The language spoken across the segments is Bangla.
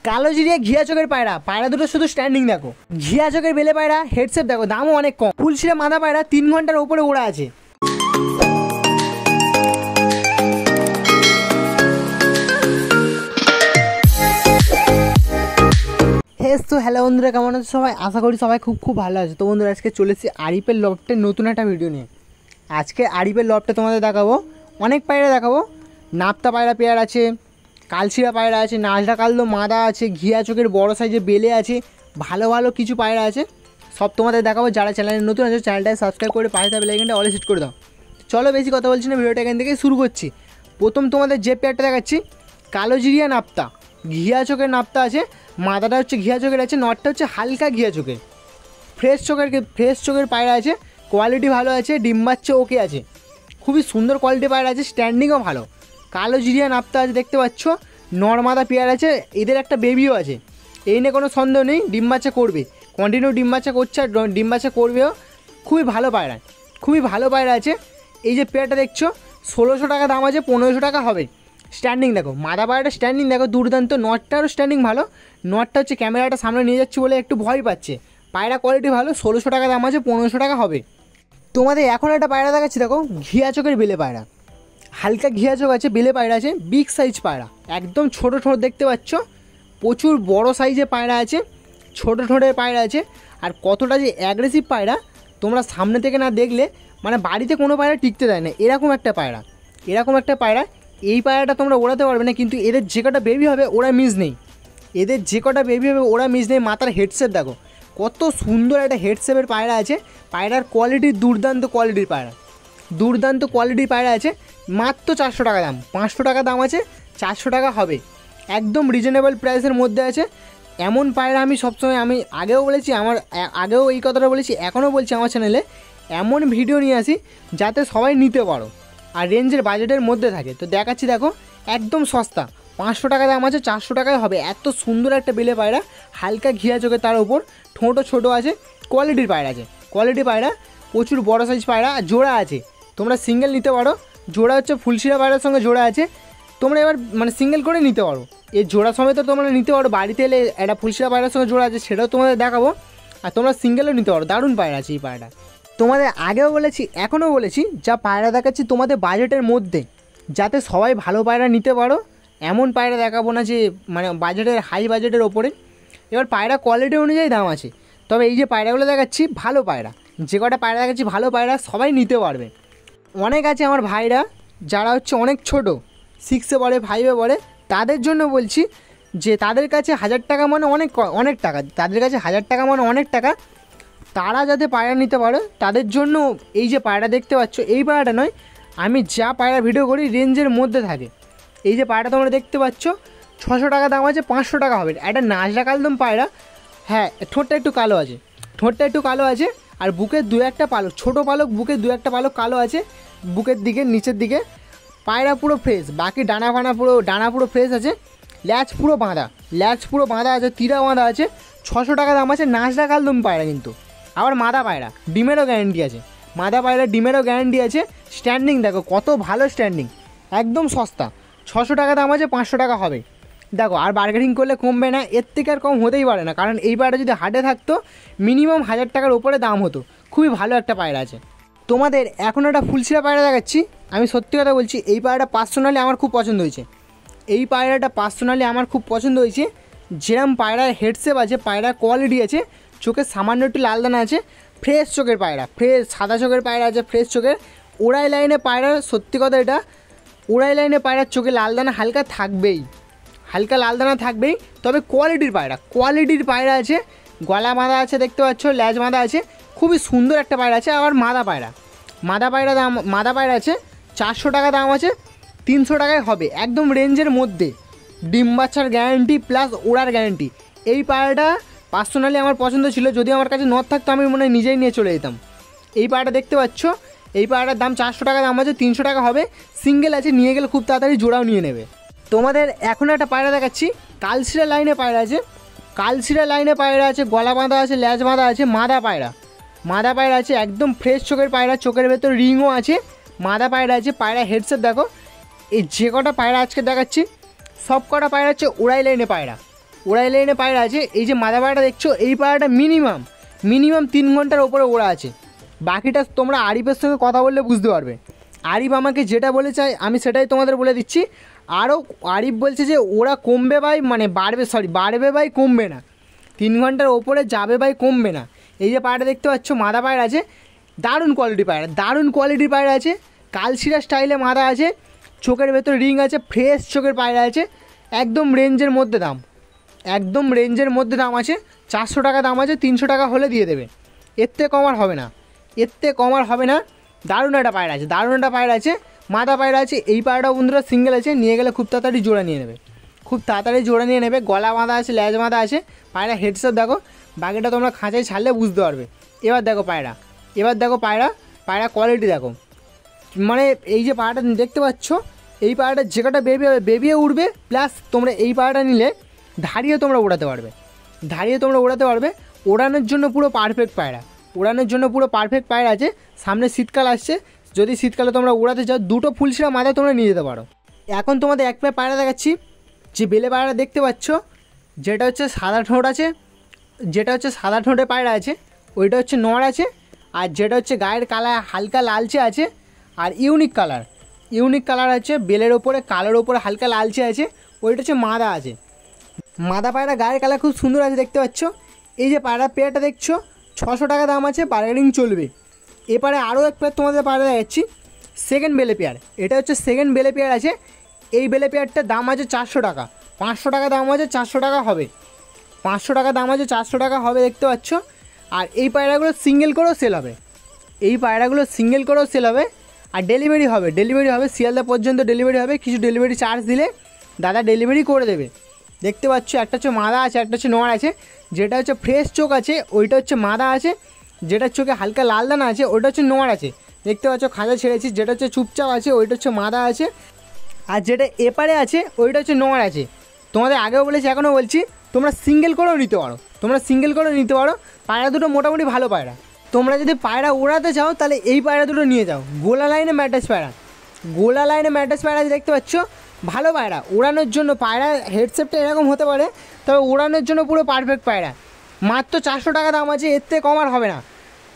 কালো জিরিয়া ঘিয়া চোখের পায়রা, পায়রা দুটো শুধু স্ট্যান্ডিং দেখো। ঘিয়া চোখের বেলে পায়রা, হেডসেট দেখো, দামও অনেক কম। ফুলশিরা মাদা পায়রা 3 ঘন্টার ওপরে ওড়া আছে। তো হ্যালো বন্ধুরা, কেমন আছে সবাই? আশা করি সবাই খুব ভালো আছে। তো বন্ধুরা, আজকে চলেছি আরিফের লফটের নতুন একটা ভিডিও নিয়ে। আজকে আরিফের লফটে তোমাদের দেখাবো, অনেক পায়রা দেখাবো। নাপ্তা পায়রা পেয়ার আছে, কালশিরা পায়রা আছে, নাজরা কালদো মাদা আছে, ঘিয়া চোখের বড় সাইজের বেলে আছে, ভালো ভালো কিছু পায়রা আছে, সব তোমাদের দেখাবো। যারা চ্যানেলে নতুন আছে চ্যানেলটাকে সাবস্ক্রাইব করে পাশে থাকা বেল আইকনটা অলে সেট করে দাও। চলো বেশি কথা বলছি না, ভিডিওটা এখান থেকে শুরু করছি। প্রথম তোমাদের যে পেয়ারটা দেখাচ্ছি, কালো জিরিয়া নাপ্তা, ঘিয়া চোখের নাপ্তা আছে, মাদাটা হচ্ছে ঘিয়া চোখের আছে, নটটা হচ্ছে হালকা ঘিয়া চোখের। ফ্রেশ চোখের পায়রা আছে, কোয়ালিটি ভালো আছে, ডিম বাচ্চা ওকে আছে, খুবই সুন্দর কোয়ালিটি পায়রা আছে, স্ট্যান্ডিংও ভালো। কালো জিরিয়া নাপ্তা আছে, দেখতে পাচ্ছ। নর্মাদা পেয়ার আছে, এদের একটা বেবিও আছে, এই নিয়ে কোনো সন্দেহ নেই, ডিম বাচ্চা করবে, কন্টিনিউ ডিম বাচ্চা করছে আর ডিম বাচ্চা করবেও। খুবই ভালো পায়রা, খুবই ভালো পায়রা আছে। এই যে পেয়ারটা দেখছো, 1600 টাকা দাম আছে, 1500 টাকা হবে। স্ট্যান্ডিং দেখো, মাদা পায়রাটা স্ট্যান্ডিং দেখো, দুর্দান্ত। নটটারও স্ট্যান্ডিং ভালো, নটটা হচ্ছে ক্যামেরাটা সামনে নিয়ে যাচ্ছে বলে একটু ভয় পাচ্ছে। পায়রা কোয়ালিটি ভালো, 1600 টাকা দাম আছে, 1500 টাকা হবে। তোমাদের এখন একটা পায়রা দেখাচ্ছি, দেখো ঘিয়া চোখের বেলে পায়রা, হালকা ঘিয়া চোখ আছে, বেলে পায়রা আছে, বিগ সাইজ পায়রা, একদম ছোটো ঠোঁট দেখতে পাচ্ছ, প্রচুর বড় সাইজে পায়রা আছে, ছোটো ঠোঁটের পায়রা আছে। আর কতটা যে অ্যাগ্রেসিভ পায়রা, তোমরা সামনে থেকে না দেখলে মানে বাড়িতে কোনো পায়রা টিকতে দেয় না, এরকম একটা পায়রা, এরকম একটা পায়রা। এই পায়রাটা তোমরা ওড়াতে পারবে না, কিন্তু এদের যে কটা বেবি হবে ওরা মিস নেই, এদের যে কটা বেবি হবে ওরা মিস নেই। মাথার হেডসেট দেখো, কত সুন্দর একটা হেডসেপের পায়রা আছে। পায়রার কোয়ালিটি দুর্দান্ত কোয়ালিটির পায়রা, দুর্দান্ত কোয়ালিটির পায়রা আছে। মাত্র 400 টাকা দাম, 500 টাকা দাম আছে, 400 টাকা হবে, একদম রিজনেবল প্রাইসের মধ্যে আছে। এমন পায়রা আমি সবসময়, আমি আগেও বলেছি, আগেও এই কথাটা বলেছি, এখনও বলছি, আমার চ্যানেলে এমন ভিডিও নিয়ে আসি যাতে সবাই নিতে পারো আর রেঞ্জের বাজেটের মধ্যে থাকে। তো দেখাচ্ছি দেখো, একদম সস্তা, 500 টাকা দাম আছে, 400 টাকায় হবে। এত সুন্দর একটা বেলে পায়রা, হালকা ঘিয়া চোখে, তার ওপর ঠোঁটও ছোটো আছে, কোয়ালিটির পায়রা আছে, কোয়ালিটি পায়রা, প্রচুর বড় সাইজ পায়রা। আর জোড়া আছে, তোমরা সিঙ্গেল নিতে পারো, জোড়া হচ্ছে ফুলশিরা পায়রার সঙ্গে জোড়া আছে, তোমরা এবার মানে সিঙ্গেল করে নিতে পারো। এই জোড়া সমেত তোমরা নিতে পারো, বাড়িতে এলে একটা ফুলশিরা পায়রার সঙ্গে জোড়া আছে, সেটাও তোমাদের দেখাবো। আর তোমরা সিঙ্গেলও নিতে পারো, দারুণ পায়রা আছে এই পায়রাটা। তোমাদের আগেও বলেছি, এখনও বলেছি, যা পায়রা দেখাচ্ছি তোমাদের বাজেটের মধ্যে, যাতে সবাই ভালো পায়রা নিতে পারো, এমন পায়রা দেখাবো না যে মানে বাজেটের হাই বাজেটের ওপরে। এবার পায়রা কোয়ালিটি অনুযায়ী দাম আছে, তবে এই যে পায়রাগুলো দেখাচ্ছি ভালো পায়রা, যে কটা পায়রা দেখাচ্ছি ভালো পায়রা, সবাই নিতে পারবে। অনেক আছে আমার ভাইরা যারা হচ্ছে অনেক ছোট, 6-এ পড়ে, 5-এ পড়ে, তাদের জন্য বলছি যে তাদের কাছে 1000 টাকা মানে অনেক টাকা, তাদের কাছে 1000 টাকা মানে অনেক টাকা, তারা যাতে পায়রা নিতে পারে তাদের জন্য এই যে পায়রা দেখতে পাচ্ছ, এই পায়রাটা নয়, আমি যা পায়রা ভিডিও করি রেঞ্জের মধ্যে থাকে। এই যে পায়রাটা তোমরা দেখতে পাচ্ছ, 600 টাকা দাম আছে, 500 টাকা হবে। একটা নাজরা কালদম পায়রা, হ্যাঁ ঠোঁটটা একটু কালো আছে, ঠোঁটটা একটু কালো আছে, আর বুকের 2-1টা পালক, ছোটো পালক, বুকের 2-1টা পালক কালো আছে, বুকের দিকে নিচের দিকে। পায়রা পুরো ফ্রেশ, বাকি ডানা পুরো ফ্রেশ আছে, ল্যাচ পুরো বাঁধা আছে, তীরা বাঁধা আছে। 600 টাকা দাম আছে, নাজরা কালদম পায়রা কিন্তু। আবার মাদা পায়রা, ডিমেরও গ্যারেন্টি আছে, মাদা পায়রা ডিমেরও গ্যারেন্টি আছে। স্ট্যান্ডিং দেখো কত ভালো স্ট্যান্ডিং, একদম সস্তা, 600 টাকা দাম আছে, 500 টাকা হবে। দেখো আর বার্গেনিং করলে কমবে না, এর থেকে আর কম হতেই পারে না, কারণ এই পায়রা যদি হাটে থাকতো মিনিমাম 1000 টাকার উপরে দাম হতো। খুবই ভালো একটা পায়রা আছে। তোমাদের এখন একটা ফুলশিরা পায়রা দেখাচ্ছি, আমি সত্যি কথা বলছি, এই পায়রাটা পার্সোনালি আমার খুব পছন্দ হয়েছে, এই পায়রাটা পার্সোনালি আমার খুব পছন্দ হয়েছে। যেরকম পায়রার হেডসেপ আছে, পায়রার কোয়ালিটি আছে, চোখের সামান্য একটু লাল দানা আছে, ফ্রেশ চোখের পায়রা, ফ্রেশ সাদা চোখের পায়রা আছে, ফ্রেশ চোখের। ওড়াই লাইনে পায়রার, সত্যি কথা এটা, ওড়াই লাইনে পায়রার চোখে লাল দানা হালকা থাকবেই, হালকা লাল দানা থাকবেই, তবে কোয়ালিটির পায়রা আছে, গলা বাঁধা আছে, দেখতে পাচ্ছ, ল্যাজ বাঁধা আছে, খুবই সুন্দর একটা পায়রা আছে। আবার মাদা পায়রা আছে, 400 টাকা দাম আছে, 300 টাকায় হবে, একদম রেঞ্জের মধ্যে, ডিম বাচ্চার গ্যারান্টি প্লাস ওড়ার গ্যারান্টি। এই পায়রাটা পার্সোনালি আমার পছন্দ ছিল, যদি আমার কাছে নট থাকতো আমি মনে হয় নিজেই নিয়ে চলে যেতাম। এই পায়রাটা দেখতে পাচ্ছ, এই পায়রাটার দাম 400 টাকা দাম আছে, 300 টাকা হবে, সিঙ্গেল আছে, নিয়ে গেলে খুব তাড়াতাড়ি জোড়াও নিয়ে নেবে। তোমাদের এখন একটা পায়রা দেখাচ্ছি, কালশিরা লাইনে পায়রা আছে, কালশিরা লাইনে পায়রা আছে, গলা বাঁধা আছে, ল্যাজ বাঁধা আছে, মাদা পায়রা আছে, একদম ফ্রেশ চোখের পায়রা, চোখের ভেতর রিংও আছে, মাদা পায়রা আছে। পায়রা হেডসেট দেখো, এই যে কটা পায়রা আজকে দেখাচ্ছি সব কটা পায়রা হচ্ছে ওড়াই লাইনে পায়রা, ওড়াই লাইনে পায়রা আছে। এই যে মাদা পায়রাটা দেখছো, এই পায়রাটা মিনিমাম 3 ঘন্টার ওপরে ওড়া আছে। বাকিটা তোমরা আরিফের সঙ্গে কথা বললে বুঝতে পারবে। আরিফ আমাকে যেটা বলে চাই আমি সেটাই তোমাদের বলে দিচ্ছি। আরও আরিফ বলছে যে ওরা কমবে ভাই, মানে বাড়বে ভাই, কমবে না। 3 ঘন্টার ওপরে যাবে ভাই, কমবে না। এই যে পায়রাটা দেখতে পাচ্ছ, মাদা পায়রা আছে, দারুণ কোয়ালিটির পায়রা আছে। কালশিরা স্টাইলে মাদা আছে, চোখের ভেতর রিং আছে, ফ্রেশ চোখের পায়রা আছে। একদম রেঞ্জের মধ্যে দাম আছে। 400 টাকা দাম আছে, 300 টাকা হলে দিয়ে দেবে। এর থেকে কম আর হবে না। দারুণ একটা পায়রা আছে, মাদা পায়রা আছে। এই পায়রাটা বন্ধুরা সিঙ্গেল আছে, নিয়ে গেলে খুব তাড়াতাড়ি জোড়া নিয়ে নেবে। গলা বাঁধা আছে, ল্যাজ বাঁধা আছে। পায়রা হেডসেট দেখো, বাকিটা তোমরা খাঁচায় ছাড়লে বুঝতে পারবে। এবার দেখো পায়রা কোয়ালিটি দেখো। মানে এই যে পায়রাটা দেখতে পাচ্ছ, এই পায়রাটা যে কটা বেবিয়ে উঠবে, প্লাস তোমরা এই পায়রাটা নিলে ধারিয়ে তোমরা উড়াতে পারবে। ওড়ানোর জন্য পুরো পারফেক্ট পায়রা আছে। সামনে শীতকাল আসছে, যদি শীতকালে তোমরা উড়াতে চাও, 2টো ফুলশিরা মাথা তোমরা নিয়ে যেতে পারো। এখন তোমাদের এক পেয়ার পায়রা দেখাচ্ছি। যে বেলে পায়রা দেখতে পাচ্ছ, যেটা হচ্ছে সাদা ঠোঁটে পায়রা আছে, ওইটা হচ্ছে নড় আছে। আর যেটা হচ্ছে গায়ের কালার হালকা লালচে আছে, আর ইউনিক কালার আছে, বেলের ওপরে কালোর ওপরে হালকা লালচে আছে, ওইটা হচ্ছে মাদা আছে। মাদা পায়রা গায়ের কালার খুব সুন্দর আছে দেখতে পাচ্ছ। এই যে পায়রা পেয়ারটা দেখছো, 600 টাকা দাম আছে, বার্গেনিং চলবে। এবারে আরও এক পেয়ার তোমাদের পায়রা দেখাচ্ছি, সেকেন্ড বেলে পেয়ার। এটা হচ্ছে সেকেন্ড বেলে পেয়ার আছে। এই বেলে পেয়ারটার দাম আছে 400 টাকা। 500 টাকা দাম আছে, 400 টাকা হবে। 500 টাকা দাম আছে, 400 টাকা হবে দেখতে পাচ্ছ। আর এই পায়রাগুলো সিঙ্গেল করেও সেল হবে। আর ডেলিভারি হবে শিয়ালদা পর্যন্ত ডেলিভারি হবে। কিছু ডেলিভারি চার্জ দিলে দাদা ডেলিভারি করে দেবে। দেখতে পাচ্ছ একটা হচ্ছে মাদা আছে, একটা হচ্ছে নড় আছে। যেটা হচ্ছে ফ্রেশ চোখ আছে ওইটা হচ্ছে মাদা আছে, যেটার চোখে হালকা লাল দানা আছে ওইটা হচ্ছে নড় আছে। দেখতে পাচ্ছ খাঁচা ছেড়েছি, যেটা হচ্ছে চুপচাপ আছে ওইটা হচ্ছে মাদা আছে। আর যেটা এপারে আছে ওইটা হচ্ছে নড় আছে। তোমাদের আগেও বলেছি, এখনও বলছি, তোমরা সিঙ্গেল করেও নিতে পারো। পায়রা দুটো মোটামুটি ভালো পায়রা। তোমরা যদি পায়রা ওড়াতে চাও তাহলে এই পায়রা দুটো নিয়ে যাও। গোলা লাইনে ম্যাট্রেস পায়রা দেখতে পাচ্ছ, ভালো পায়রা। ওড়ানোর জন্য পায়রা হেডসেটটা এরকম হতে পারে, তবে ওড়ানোর জন্য পুরো পারফেক্ট পায়রা। মাত্র 400 টাকা দাম আছে, এর থেকে কম আর হবে না।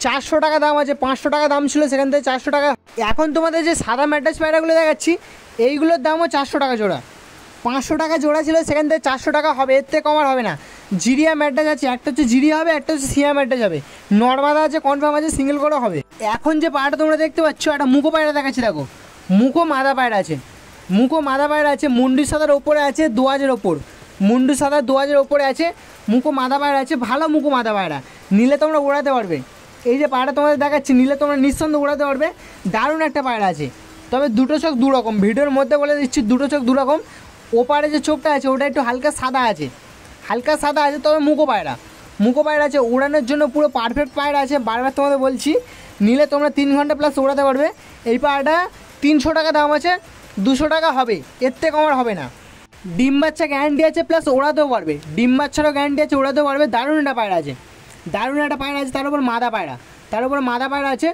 400 টাকা দাম আছে, 500 টাকা দাম ছিল, সেখান থেকে 400 টাকা। এখন তোমাদের যে সাদা ম্যাট্রেস পায়রাগুলো দেখাচ্ছি, এইগুলোর দামও 400 টাকা জোড়া। 500 টাকা জোড়া ছিল, সেখান থেকে 400 টাকা হবে, এর থেকে কম আর হবে না। জিরিয়া ম্যাট্রেস আছে, একটা হচ্ছে জিরিয়া হবে, একটা হচ্ছে সিয়া ম্যাট্রেস হবে। নর্মাদা আছে, কনফার্ম আছে, সিঙ্গেল করে হবে। এখন যে পায়রাটা তোমরা দেখতে পাচ্ছ, একটা মুখো পায়রা দেখাচ্ছি দেখো। মুখো মাদা পায়রা আছে, মুন্ডি সাদার ওপরে আছে, দোয়াজের ওপর। মুন্ডু সাদা দোয়াজের ওপরে আছে, মুখো মাদা পায়রা আছে, ভালো মুখো মাদা পায়রা। নিলে তোমরা ওড়াতে পারবে। এই যে পায়রা তোমাদের দেখাচ্ছি, নিলে তোমরা নিঃসন্দেহে উড়াতে পারবে। দারুণ একটা পায়রা আছে, তবে দুটো চোখ দুরকম। ভিডিওর মধ্যে বলে দিচ্ছি, দুটো চোখ দুরকম। ওপারে যে চোখটা আছে ওটা একটু হালকা সাদা আছে, তবে মুখো পায়রা আছে। উড়ানোর জন্য পুরো পারফেক্ট পায়রা আছে। বারবার তোমাদের বলছি, নিলে তোমরা 3 ঘন্টা প্লাস উড়াতে পারবে। এই পায়রাটা 300 টাকা দাম আছে, 200 টাকা হবে, এর থেকে কম আর হবে না। ডিম বাচ্চা গ্যারান্টি আছে, প্লাস ওড়াতেও পারবে। ডিম বাচ্চারও গ্যারান্টি আছে, ওড়াতেও পারবে। দারুণ একটা পায়রা আছে। তার উপর মাদা পায়রা আছে।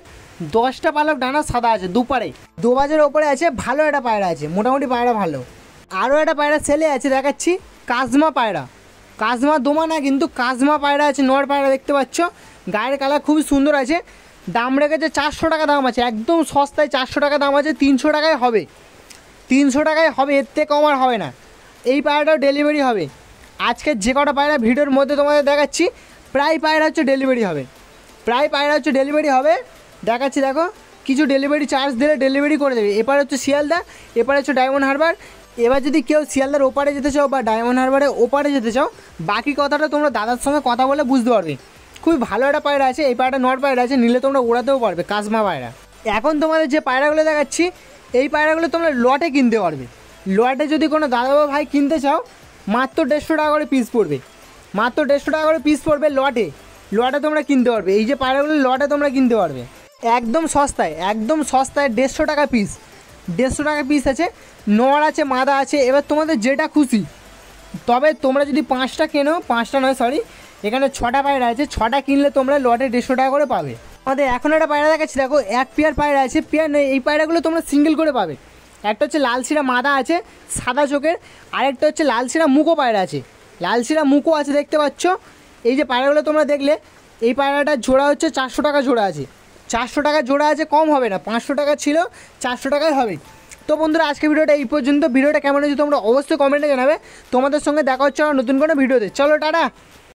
10টা পালক ডানা সাদা আছে, দুপারে দোবাজের ওপরে আছে। ভালো একটা পায়রা আছে, মোটামুটি পায়রা ভালো। আরও একটা পায়রা ছেলে আছে দেখাচ্ছি, কাজমা পায়রা। কাজমা দোমা না, কিন্তু কাজমা পায়রা আছে, নর পায়রা দেখতে পাচ্ছ। গায়ের কালার খুবই সুন্দর আছে। দাম রেখেছে 400 টাকা দাম আছে, একদম সস্তায় 400 টাকা দাম আছে। 300 টাকায় হবে, এর থেকে কম আর হবে না। এই পায়রাটাও ডেলিভারি হবে। আজকে যে কটা পায়রা ভিডিওর মধ্যে তোমাদের দেখাচ্ছি, প্রায় পায়রা হচ্ছে ডেলিভারি হবে। দেখাচ্ছি দেখো, কিছু ডেলিভারি চার্জ দিলে ডেলিভারি করে দেবে। এপারে হচ্ছে শিয়ালদা, এপারে হচ্ছে ডায়মন্ড হারবার। এবার যদি কেউ শিয়ালদার ওপারে যেতে চাও বা ডায়মন্ড হারবারের ওপারে যেতে চাও, বাকি কথাটা তোমরা দাদার সঙ্গে কথা বলে বুঝতে পারবে। খুবই ভালো একটা পায়রা আছে, এই পায়রাটা নর পায়রা আছে, নিলে তোমরা ওড়াতেও পারবে। কাজমা পায়রা। এখন তোমাদের যে পায়রাগুলো দেখাচ্ছি, এই পায়রাগুলো তোমরা লটে কিনতে পারবে। লটে যদি কোনো দাদা বা ভাই কিনতে চাও, মাত্র 150 টাকা করে পিস পড়বে। লটে তোমরা কিনতে পারবে। এই যে পায়রাগুলো লটে তোমরা কিনতে পারবে একদম সস্তায় 150 টাকা পিস আছে। নর আছে, মাদা আছে। এবার তোমাদের যেটা খুশি। তবে তোমরা যদি 5টা কেনো, 5টা নয় সরি, এখানে 6টা পায়রা আছে, 6টা কিনলে তোমরা লটে 150 টাকা করে পাবে। আমাদের এখন একটা পায়রা দেখাচ্ছি দেখো, এক পেয়ার পায়রা আছে, পেয়ার নয়, এই পায়রাগুলো তোমরা সিঙ্গেল করে পাবে। একটা হচ্ছে লালশিরা মাদা আছে, সাদা চোখের। আরেকটা হচ্ছে লালশিরা মুখো পায়রা আছে। লালশিরা মুখও আছে দেখতে পাচ্ছ। এই যে পায়রাগুলো তোমরা দেখলে, এই পায়রাটার জোড়া হচ্ছে 400 টাকা জোড়া আছে। 400 টাকা জোড়া আছে, কম হবে না। 500 টাকা ছিল, 400 টাকায় হবে। তো বন্ধুরা আজকে ভিডিওটা এই পর্যন্ত। ভিডিওটা কেমন হয়েছে তোমরা অবশ্যই কমেন্টে জানাবে। তোমাদের সঙ্গে দেখা হচ্ছে আমার নতুন কোনো ভিডিওতে। চলো টাটা।